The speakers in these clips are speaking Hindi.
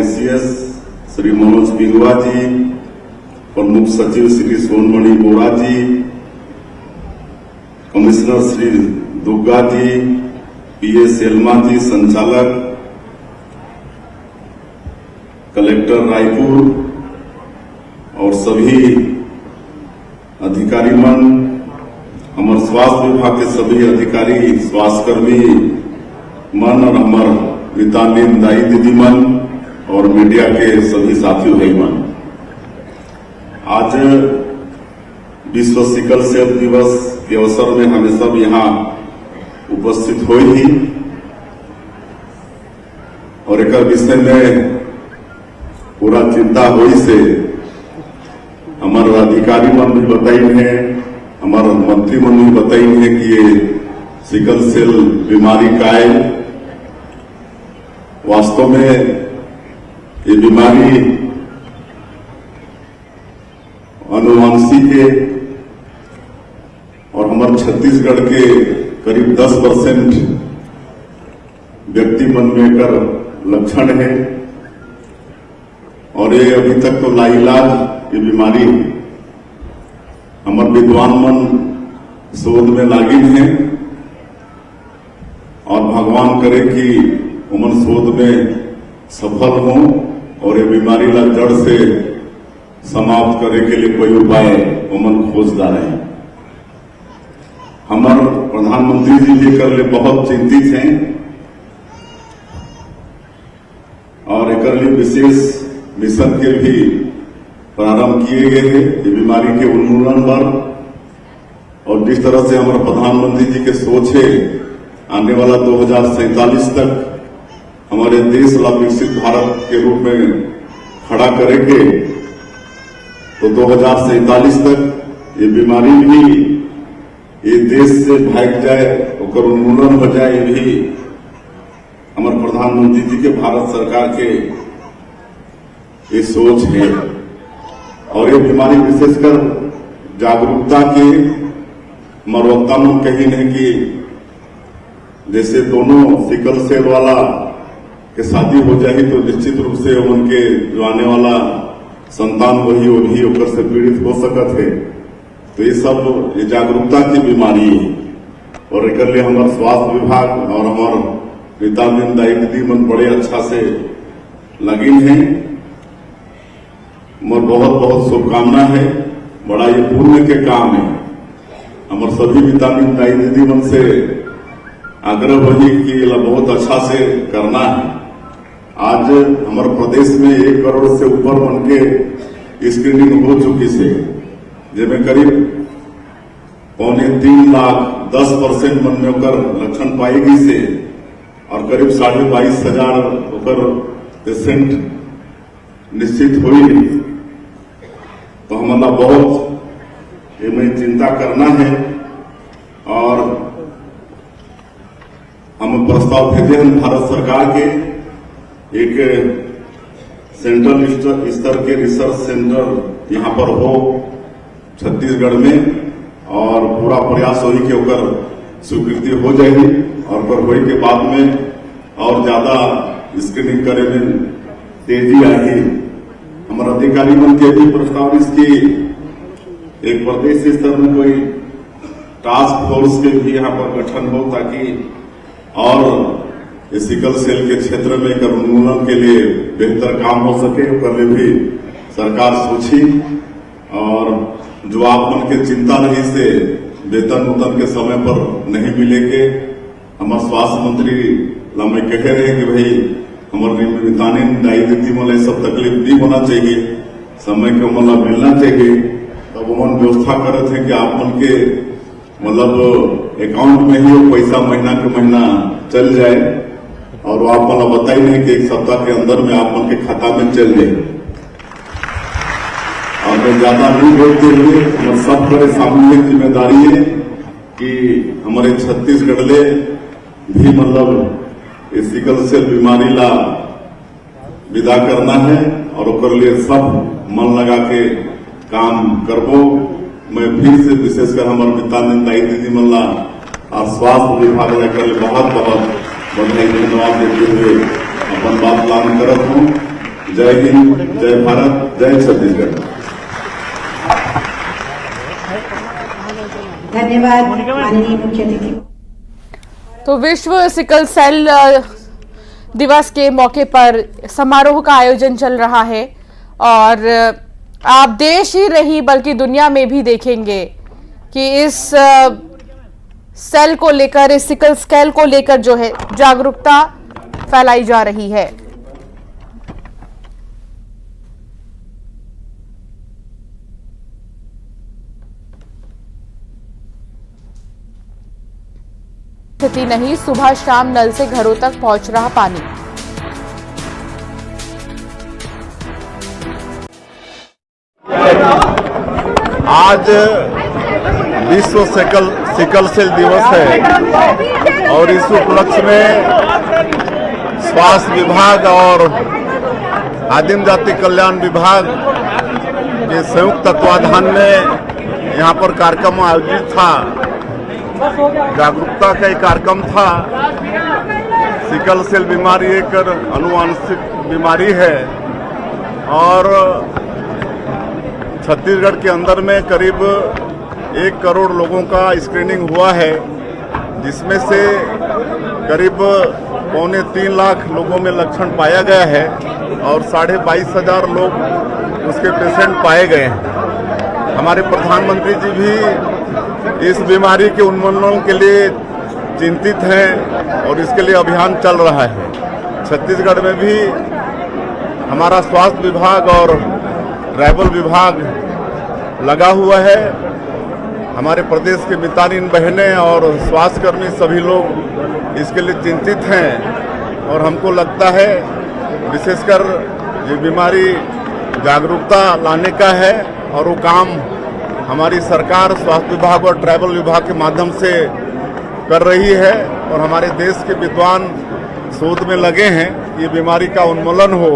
एसीएस श्री मनोज पिंगुआ जी, प्रमुख सचिव श्री सोनमणि बोरा जी, कमिश्नर श्री दुग्गा जी, पीएस एल्मा जी संचालक, कलेक्टर रायपुर और सभी अधिकारीगण, हमारे स्वास्थ्य विभाग के सभी अधिकारी, स्वास्थ्यकर्मी मन और हमारे विटामिन दाई दीदी मन और मीडिया के सभी साथियों भाई मन, आज विश्व सिकल सेल दिवस के अवसर में हमें सब यहाँ उपस्थित हुए ही और एक विषय में पूरा चिंता हुई से हमारे अधिकारी मन भी बताई है, हमारे मंत्री मन भी बताई है कि ये सिकल सेल बीमारी का है। वास्तव में ये बीमारी अनुवांशिक है और हमारे छत्तीसगढ़ के करीब 10% व्यक्ति मन में कर लक्षण है और ये अभी तक तो लाइलाज ये बीमारी हमारे विद्वान मन शोध में लागिन है और भगवान करे कि उमन शोध में सफल हो और ये बीमारी ला जड़ से समाप्त करे के लिए कोई उपाय उमन खोजदार है। हमारे प्रधानमंत्री जी लेकर ले बहुत चिंतित हैं और एक लिए विशेष मिशन के भी प्रारंभ किए गए हैं ये बीमारी के उन्मूलन पर। और जिस तरह से हमारे प्रधानमंत्री जी के सोच है आने वाला 2047 तक हमारे देश ला विकसित भारत के रूप में खड़ा करेंगे, तो 2047 तक ये बीमारी भी ये देश से भाग जाए और उन्मूलन हो जाए, ये भी हमारे प्रधानमंत्री जी के भारत सरकार के ये सोच है। और ये बीमारी विशेषकर जागरूकता के मरवक्ता में कही नहीं कि जैसे दोनों सिकल सेल वाला के शादी हो जाए तो निश्चित रूप से उनके जो आने वाला संतान वही वो भी होकर से पीड़ित हो सकत है। तो ये सब ये जागरूकता की बीमारी है और एक लिए हमारे स्वास्थ्य विभाग और हमारे विटामिन दाई दीदी मन बड़े अच्छा से लगिन है। मोर बहुत बहुत शुभकामना है, बड़ा ये पुण्य के काम है। हमारे सभी विटामिन दाई दीदी मन से आग्रह वही कि बहुत अच्छा से करना है। आज हमारे प्रदेश में 1 करोड़ से ऊपर मन के स्क्रीनिंग हो चुकी से, जिसमें करीब 2.25 लाख 10% मन में होकर लक्षण पाएगी से और करीब 22,500 होकर पेशेंट निश्चित हुई। तो हमारा बहुत ये में चिंता करना है और हम प्रस्ताव भेजे हैं भारत सरकार के एक सेंट्रल स्तर के रिसर्च सेंटर यहाँ पर हो छत्तीसगढ़ में और पूरा प्रयास हो कि होकर स्वीकृति हो जाएगी और पर होने के बाद में और ज्यादा स्क्रीनिंग करे में तेजी आएगी। हमारे अधिकारी मन के भी प्रस्ताव इसकी एक प्रदेश स्तर में कोई टास्क फोर्स के भी यहाँ पर गठन हो ताकि और इस सिकल सेल के क्षेत्र में कर उन्मूलन के लिए बेहतर काम हो सके, कर लिए भी सरकार सोची। और जो आप मन के चिंता नहीं से वेतन उतन के समय पर नहीं मिलेंगे, हमारे स्वास्थ्य मंत्री हमें कह रहे हैं कि भाई हमारे विटामिन दाई दीदी मन सब तकलीफ नहीं होना चाहिए, समय के मतलब मिलना चाहिए। तब मन व्यवस्था करते हैं कि आप मन के मतलब अकाउंट में ही वो पैसा महीना के महीना चल जाए और वो आप वाला बताई नहीं कि 1 सप्ताह के अंदर में आप मन के खाता में चल जाए। और मैं ज्यादा नहीं बोलते हुए हमारे सब बड़े सामूहिक जिम्मेदारी है कि हमारे छत्तीसगढ़ ले भी मतलब इस सिकल सेल बीमारी ला विदा करना है और उसके लिए सब मन लगा के काम करबो। मैं फिर से विशेषकर हमारे विटामिन दाई दीदी मन ला और स्वास्थ्य विभाग लेकर बहुत बहुत बधाई धन्यवाद देते हुए अपन बात प्लान करत हूँ जय हिंद, जय भारत, जय छत्तीसगढ़। धन्यवाद माननीय मुख्य अतिथि। तो विश्व सिकल सेल दिवस के मौके पर समारोह का आयोजन चल रहा है और आप देश ही नहीं बल्कि दुनिया में भी देखेंगे कि इस सेल को लेकर, इस सिकल सेल को लेकर जो है जागरूकता फैलाई जा रही है। स्थिति नहीं, सुबह शाम नल से घरों तक पहुंच रहा पानी। आज विश्व सिकल सेल दिवस है और इस उपलक्ष्य में स्वास्थ्य विभाग और आदिम जाति कल्याण विभाग के संयुक्त तत्वाधान में यहाँ पर कार्यक्रम आयोजित था। जागरूकता का एक कार्यक्रम था। सिकल सेल बीमारी एक अनुवांशिक बीमारी है और छत्तीसगढ़ के अंदर में करीब 1 करोड़ लोगों का स्क्रीनिंग हुआ है, जिसमें से करीब 2.25 लाख लोगों में लक्षण पाया गया है और 22,500 लोग उसके पेशेंट पाए गए हैं। हमारे प्रधानमंत्री जी भी इस बीमारी के उन्मूलन के लिए चिंतित हैं और इसके लिए अभियान चल रहा है। छत्तीसगढ़ में भी हमारा स्वास्थ्य विभाग और ट्राइबल विभाग लगा हुआ है। हमारे प्रदेश के मितानिन बहनें और स्वास्थ्यकर्मी सभी लोग इसके लिए चिंतित हैं और हमको लगता है विशेषकर ये बीमारी जागरूकता लाने का है और वो काम हमारी सरकार स्वास्थ्य विभाग और ट्राइबल विभाग के माध्यम से कर रही है और हमारे देश के विद्वान शोध में लगे हैं कि ये बीमारी का उन्मूलन हो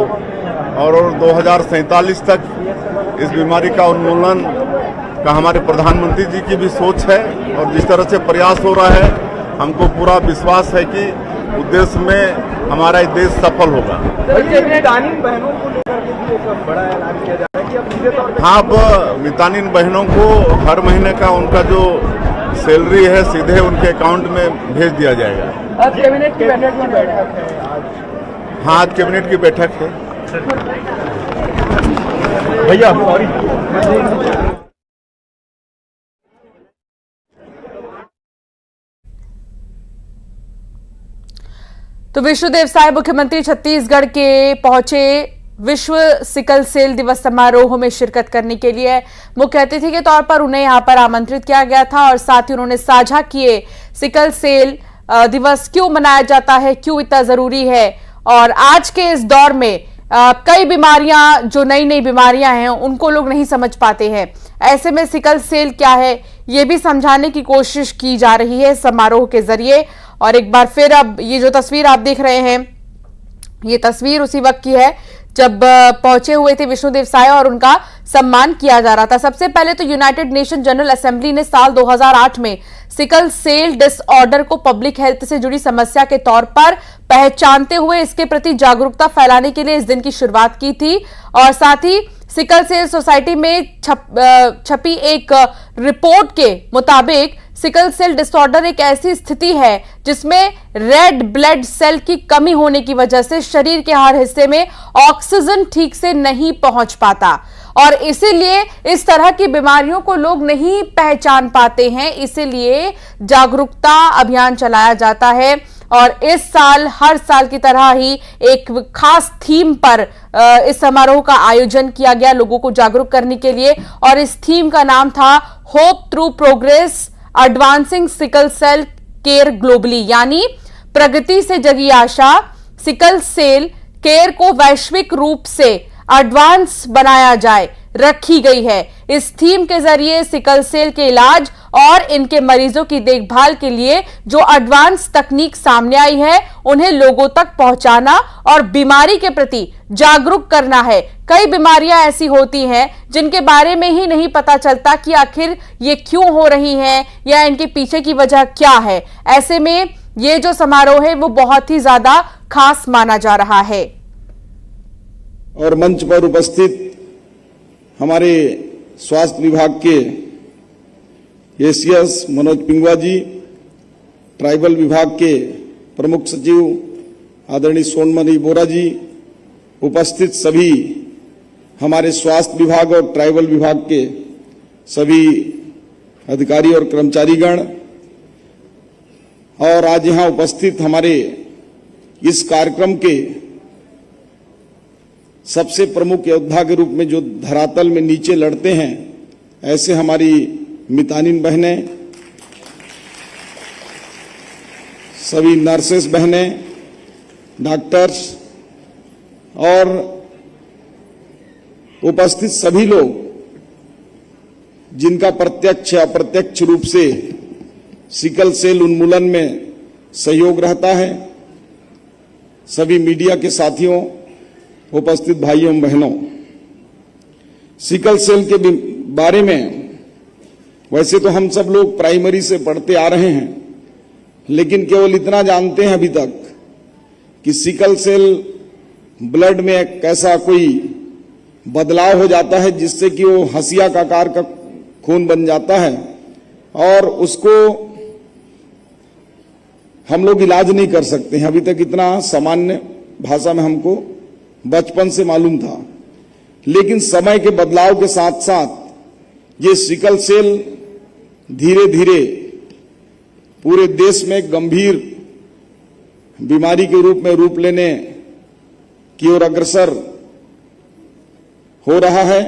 और 2047 तक इस बीमारी का उन्मूलन का हमारे प्रधानमंत्री जी की भी सोच है और जिस तरह से प्रयास हो रहा है हमको पूरा विश्वास है कि उद्देश्य में हमारा ये देश सफल होगा। हाँ, अब मितानिन बहनों को हर महीने का उनका जो सैलरी है सीधे उनके अकाउंट में भेज दिया जाएगा। आज कैबिनेट की बैठक है। हाँ, आज कैबिनेट की बैठक है। भैया तो विष्णुदेव साय मुख्यमंत्री छत्तीसगढ़ के पहुंचे विश्व सिकल सेल दिवस समारोह में शिरकत करने के लिए। मुख्य अतिथि के तौर पर उन्हें यहां पर आमंत्रित किया गया था और साथ ही उन्होंने साझा किए सिकल सेल दिवस क्यों मनाया जाता है, क्यों इतना जरूरी है और आज के इस दौर में कई बीमारियां जो नई नई बीमारियां हैं उनको लोग नहीं समझ पाते हैं। ऐसे में सिकल सेल क्या है ये भी समझाने की कोशिश की जा रही है समारोह के जरिए। और एक बार फिर अब ये जो तस्वीर आप देख रहे हैं ये तस्वीर उसी वक्त की है जब पहुंचे हुए थे विष्णुदेव साय और उनका सम्मान किया जा रहा था। सबसे पहले तो यूनाइटेड नेशन जनरल असेंबली ने साल 2008 में सिकल सेल डिसऑर्डर को पब्लिक हेल्थ से जुड़ी समस्या के तौर पर पहचानते हुए इसके प्रति जागरूकता फैलाने के लिए इस दिन की शुरुआत की थी। और साथ ही सिकल सेल सोसाइटी में छपी एक रिपोर्ट के मुताबिक सिकल सेल डिसऑर्डर एक ऐसी स्थिति है जिसमें रेड ब्लड सेल की कमी होने की वजह से शरीर के हर हिस्से में ऑक्सीजन ठीक से नहीं पहुंच पाता और इसीलिए इस तरह की बीमारियों को लोग नहीं पहचान पाते हैं। इसीलिए जागरूकता अभियान चलाया जाता है और इस साल हर साल की तरह ही एक खास थीम पर इस समारोह का आयोजन किया गया लोगों को जागरूक करने के लिए और इस थीम का नाम था hope through progress advancing sickle cell care globally, यानी प्रगति से जगी आशा, सिकल सेल केयर को वैश्विक रूप से एडवांस बनाया जाए रखी गई है। इस थीम के जरिए सिकल सेल के इलाज और इनके मरीजों की देखभाल के लिए जो एडवांस तकनीक सामने आई है उन्हें लोगों तक पहुंचाना और बीमारी के प्रति जागरूक करना है। कई बीमारियां ऐसी होती हैं जिनके बारे में ही नहीं पता चलता कि आखिर ये क्यों हो रही हैं या इनके पीछे की वजह क्या है। ऐसे में ये जो समारोह है वो बहुत ही ज्यादा खास माना जा रहा है। और मंच पर उपस्थित हमारे स्वास्थ्य विभाग के एसीएस मनोज पिंगवा जी, ट्राइबल विभाग के प्रमुख सचिव आदरणीय सोनमणि बोरा जी, उपस्थित सभी हमारे स्वास्थ्य विभाग और ट्राइबल विभाग के सभी अधिकारी और कर्मचारीगण, और आज यहां उपस्थित हमारे इस कार्यक्रम के सबसे प्रमुख योद्धा के रूप में जो धरातल में नीचे लड़ते हैं, ऐसे हमारी मितानिन बहनें, सभी नर्सेस बहनें, डॉक्टर्स और उपस्थित सभी लोग जिनका प्रत्यक्ष या अप्रत्यक्ष रूप से सिकल सेल उन्मूलन में सहयोग रहता है, सभी मीडिया के साथियों, उपस्थित भाइयों एवं बहनों, सिकल सेल के बारे में वैसे तो हम सब लोग प्राइमरी से पढ़ते आ रहे हैं, लेकिन केवल इतना जानते हैं अभी तक कि सिकल सेल ब्लड में एक ऐसा कोई बदलाव हो जाता है जिससे कि वो हंसिया का आकार का खून बन जाता है और उसको हम लोग इलाज नहीं कर सकते हैं। अभी तक इतना सामान्य भाषा में हमको बचपन से मालूम था, लेकिन समय के बदलाव के साथ साथ ये सिकल सेल धीरे धीरे पूरे देश में गंभीर बीमारी के रूप में रूप लेने की ओर अग्रसर हो रहा है।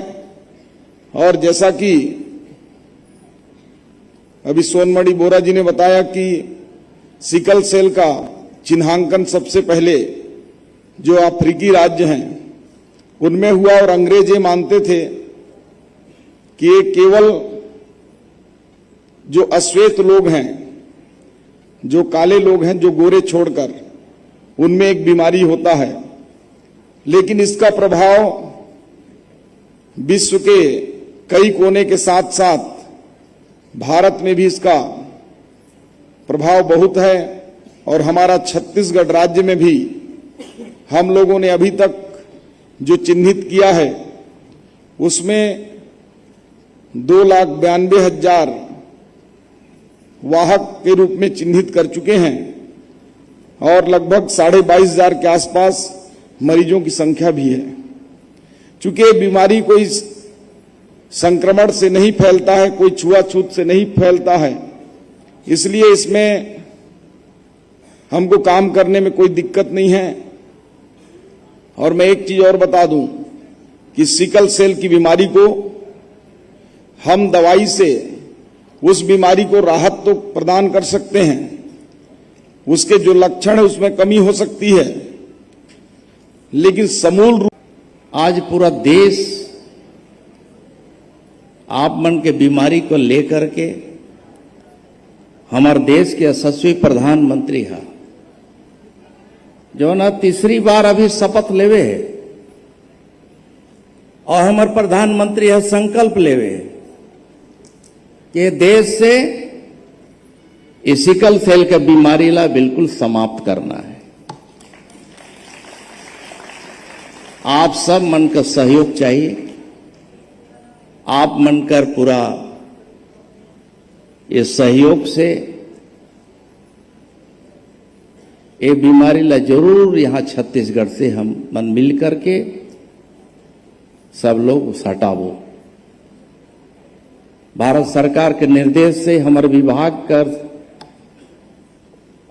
और जैसा कि अभी सोनमणि बोरा जी ने बताया कि सिकल सेल का चिन्हांकन सबसे पहले जो अफ्रीकी राज्य हैं उनमें हुआ, और अंग्रेज ये मानते थे कि ये केवल जो अश्वेत लोग हैं, जो काले लोग हैं, जो गोरे छोड़कर, उनमें एक बीमारी होता है। लेकिन इसका प्रभाव विश्व के कई कोने के साथ साथ भारत में भी इसका प्रभाव बहुत है, और हमारा छत्तीसगढ़ राज्य में भी हम लोगों ने अभी तक जो चिन्हित किया है उसमें 2,92,000 वाहक के रूप में चिन्हित कर चुके हैं, और लगभग 22,500 के आसपास मरीजों की संख्या भी है। चूंकि ये बीमारी कोई संक्रमण से नहीं फैलता है, कोई छुआछूत से नहीं फैलता है, इसलिए इसमें हमको काम करने में कोई दिक्कत नहीं है। और मैं एक चीज और बता दूं कि सिकल सेल की बीमारी को हम दवाई से उस बीमारी को राहत तो प्रदान कर सकते हैं, उसके जो लक्षण है उसमें कमी हो सकती है, लेकिन समूल रूप आज पूरा देश आप मन के बीमारी को लेकर के हमारे देश के यशस्वी प्रधानमंत्री है जो ना तीसरी बार अभी शपथ लेवे है, और हमारे प्रधानमंत्री है संकल्प लेवे कि देश से इस सिकल सेल के बीमारी ला बिल्कुल समाप्त करना है। आप सब मन का सहयोग चाहिए, आप मनकर पूरा ये सहयोग से ये बीमारी ला जरूर यहां छत्तीसगढ़ से हम मन मिल करके सब लोग हटावो। भारत सरकार के निर्देश से हमारे विभाग कर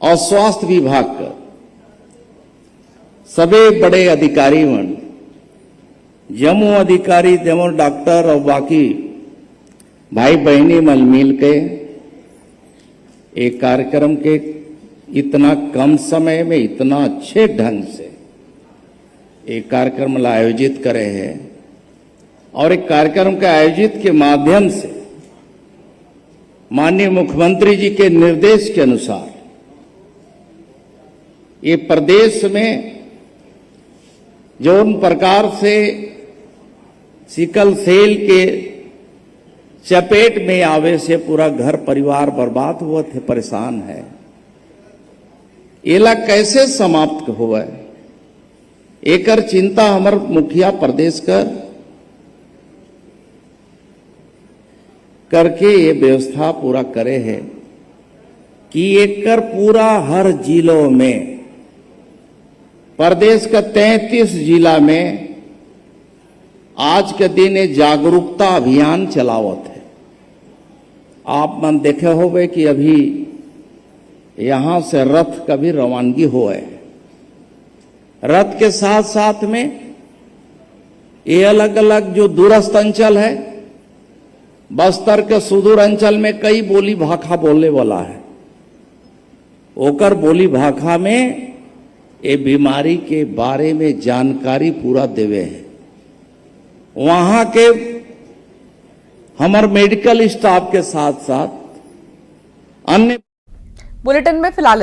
और स्वास्थ्य विभाग का सभी बड़े अधिकारी मन, जम्मू अधिकारी, जम्मू डॉक्टर और बाकी भाई बहनी मन मिल के एक कार्यक्रम के इतना कम समय में इतना अच्छे ढंग से एक कार्यक्रम ला आयोजित करे हैं, और एक कार्यक्रम के आयोजित के माध्यम से माननीय मुख्यमंत्री जी के निर्देश के अनुसार ये प्रदेश में जो उन प्रकार से सिकल सेल के चपेट में आवे से पूरा घर परिवार बर्बाद हुआ थे, परेशान है, एला कैसे समाप्त हुआ, एकर चिंता हमर मुखिया प्रदेश करके ये व्यवस्था पूरा करे है कि एकर पूरा हर जिलों में, प्रदेश का 33 जिला में आज के दिन ये जागरूकता अभियान चलावत है। आप मन देखे होंगे कि अभी यहां से रथ का भी रवानगी हो है। रथ के साथ साथ में ये अलग अलग जो दूरस्थ अंचल है, बस्तर के सुदूर अंचल में कई बोली भाखा बोलने वाला है, ओकर बोली भाखा में ये बीमारी के बारे में जानकारी पूरा देवे है। वहां के हमारे मेडिकल स्टाफ के साथ साथ अन्य बुलेटिन में फिलहाल